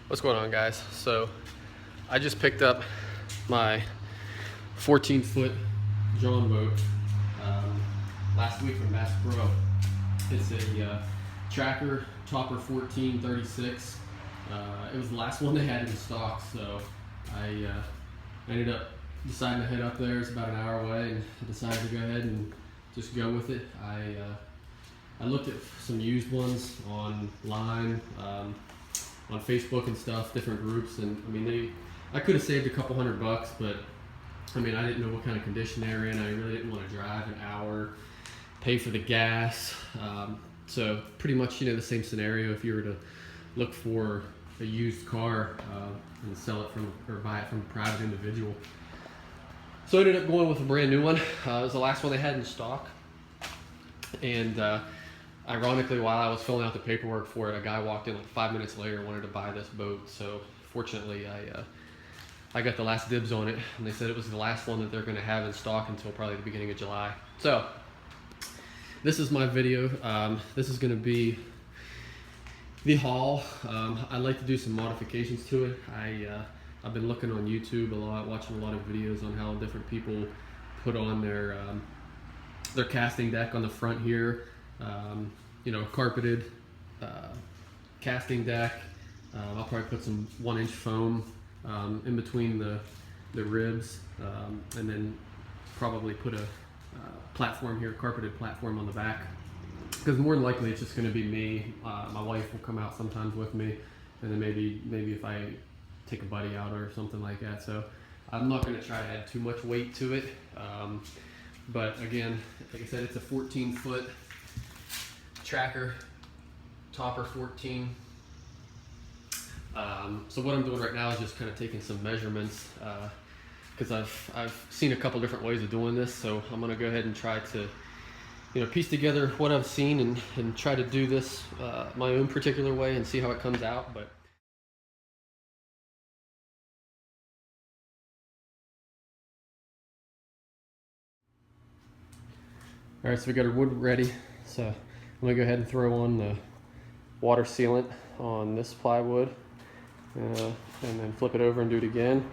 What's going on, guys? So I just picked up my 14-foot John boat last week from Bass Pro. It's a Tracker Topper 1436. It was the last one they had in stock, so I ended up deciding to head up there. It's about an hour away, and I decided to go ahead and just go with it. I looked at some used ones online, on Facebook and stuff, different groups, and I mean, I could have saved a couple $100, but I mean, I didn't know what kind of condition they were in. I really didn't want to drive an hour, pay for the gas. So pretty much, the same scenario if you were to look for a used car and sell it from, or buy it from a private individual. So I ended up going with a brand new one. It was the last one they had in stock. And ironically, while I was filling out the paperwork for it, a guy walked in like 5 minutes later and wanted to buy this boat. So fortunately, I got the last dibs on it, and they said it was the last one that they're going to have in stock until probably the beginning of July. So this is my video. This is going to be the haul. I'd like to do some modifications to it. I've been looking on YouTube a lot, watching a lot of videos on how different people put on their casting deck on the front here. Carpeted casting deck. I'll probably put some 1-inch foam in between the ribs, and then probably put a platform here, carpeted platform on the back, because more than likely it's just going to be me. My wife will come out sometimes with me, and then maybe if I take a buddy out or something like that. So I'm not going to try to add too much weight to it, but again, like I said, it's a 14-foot Tracker Topper 14. So what I'm doing right now is just kind of taking some measurements, because I've seen a couple different ways of doing this. So I'm going to go ahead and try to piece together what I've seen and try to do this my own particular way and see how it comes out. But all right, so we got our wood ready. So I'm gonna go ahead and throw on the water sealant on this plywood, and then flip it over and do it again.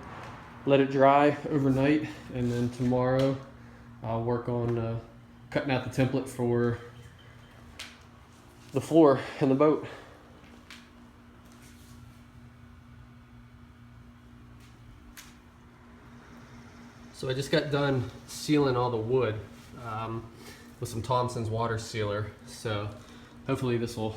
Let it dry overnight, and then tomorrow I'll work on cutting out the template for the floor in the boat. So I just got done sealing all the wood with some Thompson's water sealer. So hopefully this will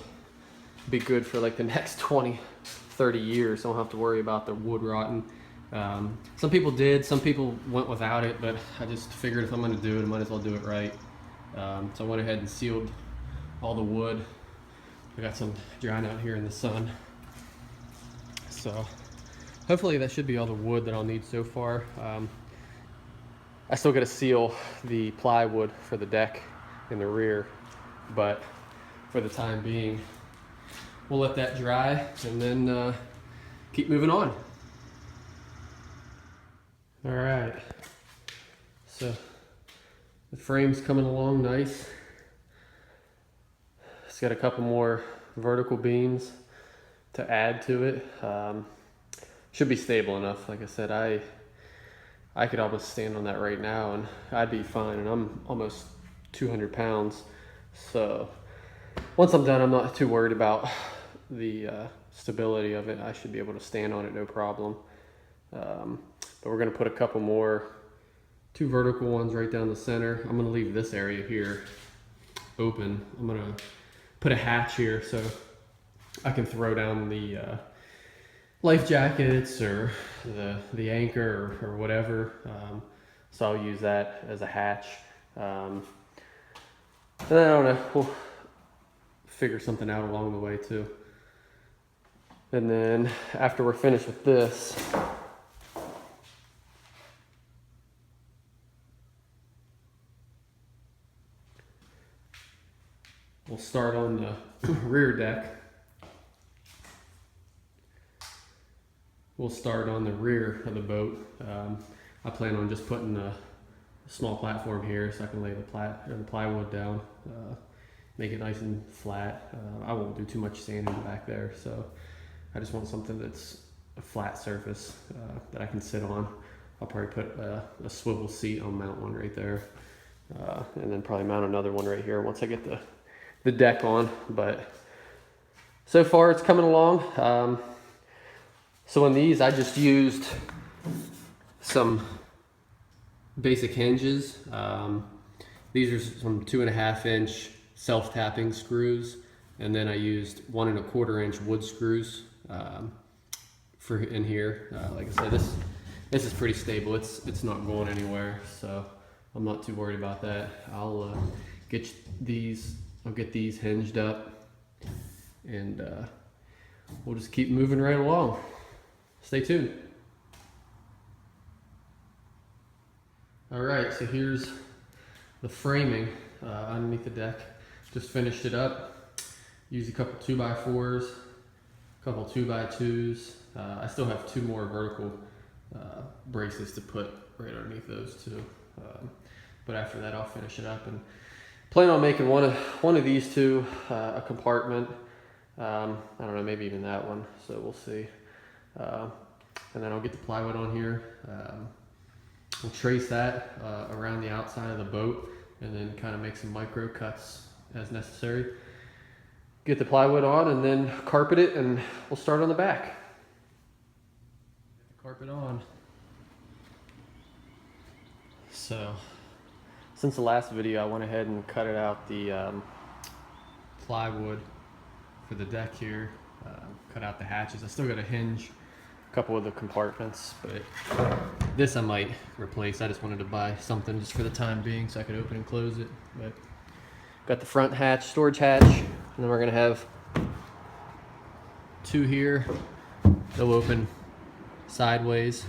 be good for like the next 20, 30 years. I don't have to worry about the wood rotting. Some people did, some people went without it, but I just figured if I'm gonna do it, I might as well do it right. So I went ahead and sealed all the wood. I got some drying out here in the sun. So hopefully that should be all the wood that I'll need so far. I still got to seal the plywood for the deck in the rear, but for the time being, we'll let that dry and then keep moving on. All right, so the frame's coming along nice. It's got a couple more vertical beams to add to it. Should be stable enough. Like I said, I could almost stand on that right now and I'd be fine, and I'm almost 200 pounds. So once I'm done, I'm not too worried about the stability of it. I should be able to stand on it, no problem. But we're gonna put a couple more, 2 vertical ones right down the center. I'm gonna leave this area here open. I'm gonna put a hatch here so I can throw down the life jackets or the anchor or whatever. So I'll use that as a hatch. And I don't know, we'll figure something out along the way too. And then after we're finished with this, we'll start on the rear deck. We'll start on the rear of the boat. I plan on just putting a small platform here so I can lay the plywood down, make it nice and flat. I won't do too much sanding back there, so I just want something that's a flat surface that I can sit on. I'll probably put a swivel seat. I'll mount one right there, and then probably mount another one right here once I get the deck on. But so far it's coming along. So on these I just used some basic hinges. These are some 2.5 inch self-tapping screws, and then I used 1 1/4 inch wood screws for in here. Like I said, this is pretty stable. It's not going anywhere, so I'm not too worried about that. I'll get these hinged up, and we'll just keep moving right along. Stay tuned. All right, so here's the framing underneath the deck. Just finished it up. Used a couple 2x4s, a couple 2x2s. I still have 2 more vertical braces to put right underneath those 2. But after that, I'll finish it up and plan on making one of these 2 a compartment. I don't know, maybe even that one. So we'll see. And then I'll get the plywood on here. We'll trace that around the outside of the boat, and then kind of make some micro cuts as necessary. Get the plywood on, and then carpet it, and we'll start on the back. Get the carpet on. So, since the last video, I went ahead and cut it out the plywood for the deck here. Cut out the hatches. I still got a hinge a couple of the compartments, but this I might replace. I just wanted to buy something just for the time being so I could open and close it. But got the front hatch, storage hatch, and then we're gonna have 2 here. They'll open sideways.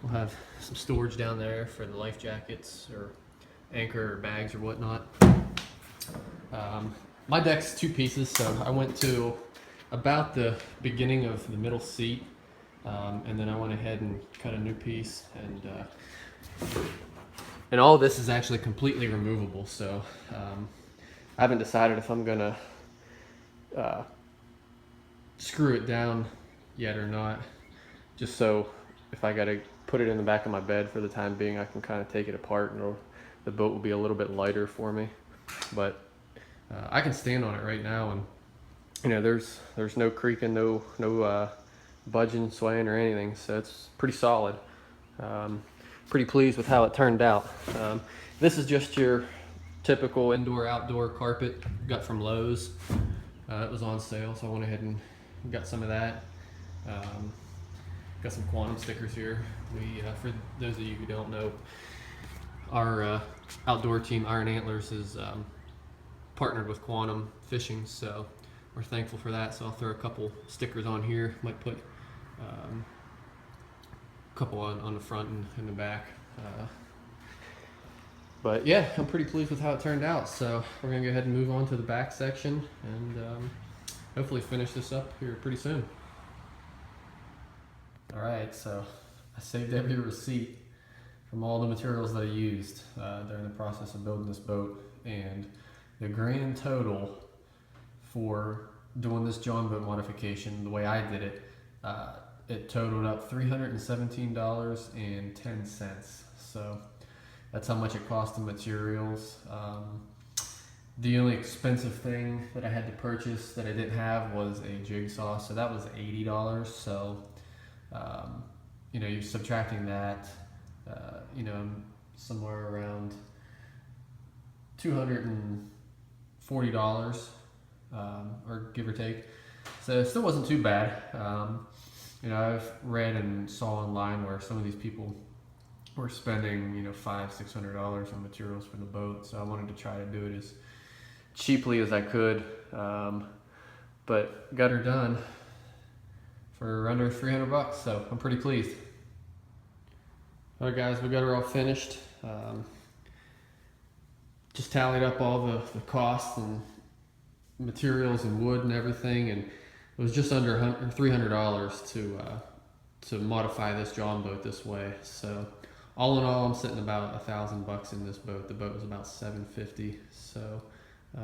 We'll have some storage down there for the life jackets or anchor or bags or whatnot. My deck's 2 pieces, so I went to about the beginning of the middle seat, and then I went ahead and cut a new piece, and all this is actually completely removable. So I haven't decided if I'm gonna screw it down yet or not, just so if I gotta put it in the back of my bed for the time being, I can kind of take it apart, and the boat will be a little bit lighter for me. But I can stand on it right now, and you know, there's no creaking, no budging, swaying, or anything, so it's pretty solid. Pretty pleased with how it turned out. This is just your typical indoor-outdoor carpet got from Lowe's. It was on sale, so I went ahead and got some of that. Got some Quantum stickers here. For those of you who don't know, our outdoor team, Iron Antlers, is partnered with Quantum Fishing, so we're thankful for that. So I'll throw a couple stickers on here. Might put a couple on the front and in the back. But yeah, I'm pretty pleased with how it turned out. So we're gonna go ahead and move on to the back section, and hopefully finish this up here pretty soon. All right, so I saved every receipt from all the materials that I used during the process of building this boat, and the grand total for doing this John boat modification the way I did it, it totaled up $317.10. So that's how much it cost in materials. The only expensive thing that I had to purchase that I didn't have was a jigsaw, so that was $80. So you know, you're subtracting that, you know, somewhere around $240, or give or take. So it still wasn't too bad. You know, I've read and saw online where some of these people were spending, you know, $500–600 on materials for the boat. So I wanted to try to do it as cheaply as I could, but got her done for under $300, so I'm pretty pleased. All right, guys, we got her all finished. Just tallied up all the costs and materials and wood and everything, and it was just under $300 to modify this John boat this way. So all in all, I'm sitting about $1,000 in this boat. The boat was about $750, so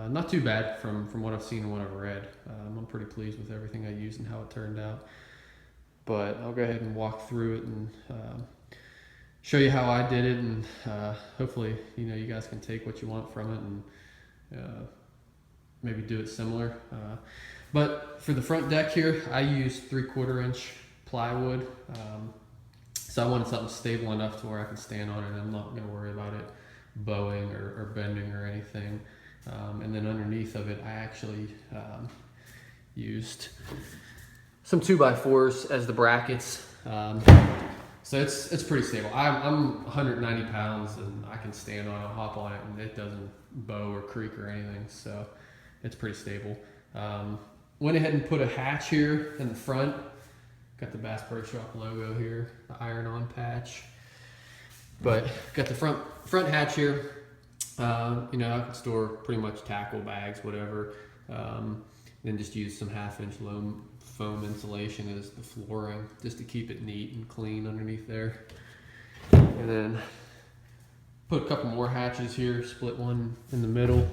not too bad from what I've seen and what I've read. I'm pretty pleased with everything I used and how it turned out. But I'll go ahead and walk through it and show you how I did it, and hopefully you guys can take what you want from it and maybe do it similar. But for the front deck here, I used 3/4 inch plywood. So I wanted something stable enough to where I can stand on it and I'm not going to worry about it bowing or bending or anything. And then underneath of it, I actually used some 2x4s as the brackets. So it's pretty stable. I'm 190 pounds and I can stand on it, hop on it, and it doesn't bow or creak or anything. So it's pretty stable. Went ahead and put a hatch here in the front. Got the Bass Pro Shop logo here, the iron-on patch. But got the front hatch here. I can store pretty much tackle, bags, whatever. Then just use some 1/2 inch foam insulation as the flooring, just to keep it neat and clean underneath there. And then put a couple more hatches here, split one in the middle.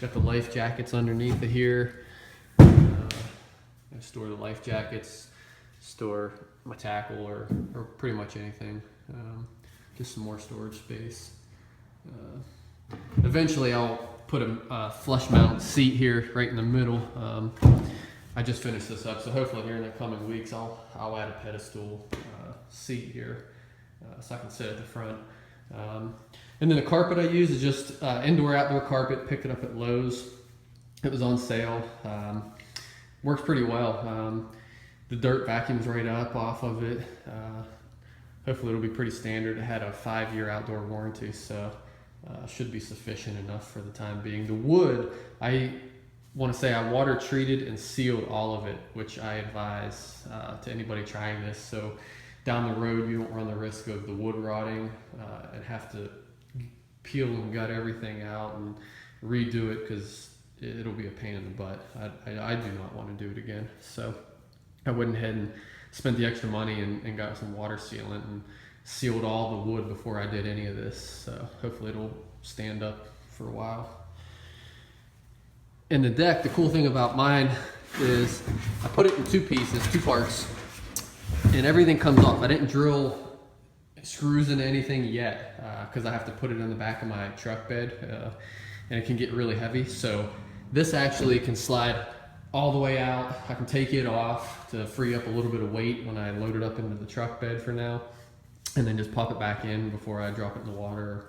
Got the life jackets underneath it here. I store the life jackets, store my tackle or pretty much anything. Just some more storage space. Eventually I'll put a flush mount seat here right in the middle. I just finished this up, so hopefully here in the coming weeks I'll add a pedestal seat here so I can sit at the front. And then the carpet I use is just indoor outdoor carpet. Picked it up at Lowe's. It was on sale. Works pretty well. The dirt vacuums right up off of it. Hopefully it'll be pretty standard. It had a 5-year outdoor warranty, so should be sufficient enough for the time being. The wood, I want to say I water treated and sealed all of it, which I advise to anybody trying this. So down the road, you don't run the risk of the wood rotting and have to peel and gut everything out and redo it, because it'll be a pain in the butt. I do not want to do it again. So I went ahead and spent the extra money and got some water sealant and sealed all the wood before I did any of this. So hopefully it'll stand up for a while. And the deck, the cool thing about mine is I put it in 2 pieces, 2 parts, and everything comes off. I didn't drill screws into anything yet because I have to put it in the back of my truck bed and it can get really heavy. So this actually can slide all the way out. I can take it off to free up a little bit of weight when I load it up into the truck bed for now, and then just pop it back in before I drop it in the water.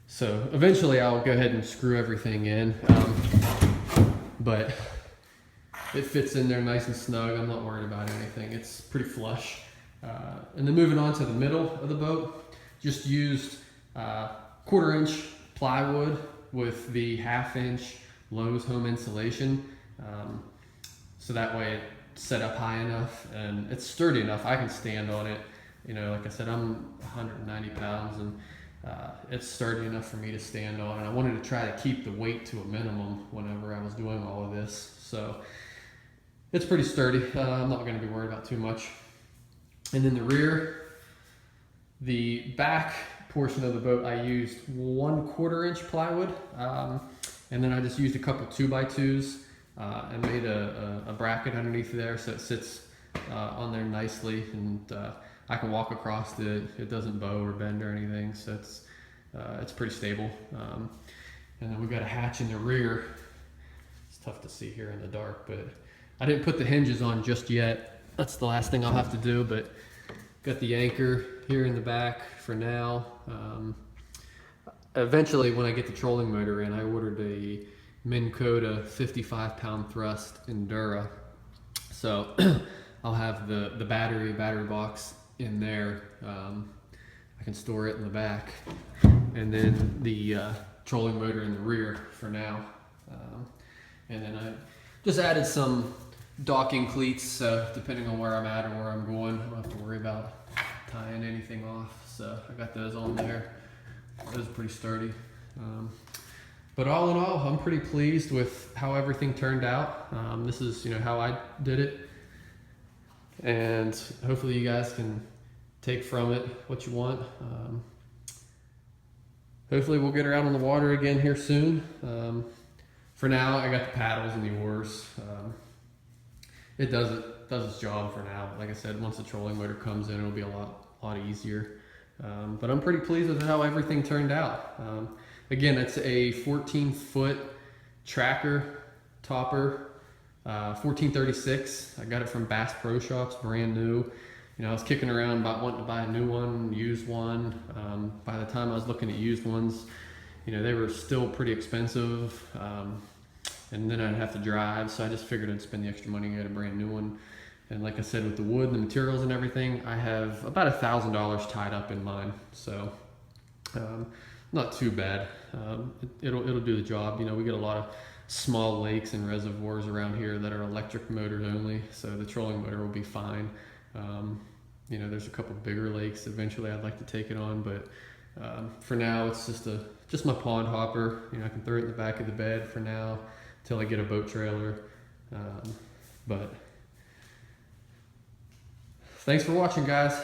So eventually I'll go ahead and screw everything in, but it fits in there nice and snug. I'm not worried about anything. It's pretty flush. And then moving on to the middle of the boat, just used 1/4 inch plywood with the 1/2 inch Lowe's home insulation. So that way it's set up high enough and it's sturdy enough. I can stand on it. Like I said, I'm 190 pounds and it's sturdy enough for me to stand on, and I wanted to try to keep the weight to a minimum whenever I was doing all of this. So it's pretty sturdy. I'm not going to be worried about too much. And then the rear, the back portion of the boat, I used 1/4 inch plywood, and then I just used a couple 2x2s and made a bracket underneath there so it sits on there nicely, and I can walk across it. It doesn't bow or bend or anything, so it's pretty stable. And then we've got a hatch in the rear. It's tough to see here in the dark, but I didn't put the hinges on just yet. That's the last thing I'll have to do, but got the anchor here in the back for now. Eventually, when I get the trolling motor in, I ordered a Minn Kota 55-pound thrust Endura. So I'll have the battery box in there. I can store it in the back, and then the trolling motor in the rear for now. And then I just added some docking cleats, so depending on where I'm at or where I'm going, I don't have to worry about tying anything off. So I got those on there. Those are pretty sturdy. But all in all, I'm pretty pleased with how everything turned out. This is how I did it, and hopefully you guys can take from it what you want. hopefully we'll get her out on the water again here soon. For now, I got the paddles and the oars. It does its job for now. Like I said, once the trolling motor comes in, it'll be a lot easier. But I'm pretty pleased with how everything turned out. Again, it's a 14-foot tracker topper, 1436. I got it from Bass Pro Shops, brand new. You know, I was kicking around about wanting to buy a new one, used one. By the time I was looking at used ones, you know, they were still pretty expensive. And then I'd have to drive, so I just figured I'd spend the extra money and get a brand new one. And like I said, with the wood and the materials and everything, I have about $1,000 tied up in mine. So not too bad. It'll do the job. You know, we get a lot of small lakes and reservoirs around here that are electric motors only, so the trolling motor will be fine. You know, there's a couple bigger lakes eventually I'd like to take it on, but for now it's just my pond hopper. You know, I can throw it in the back of the bed for now till I get a boat trailer. But thanks for watching, guys.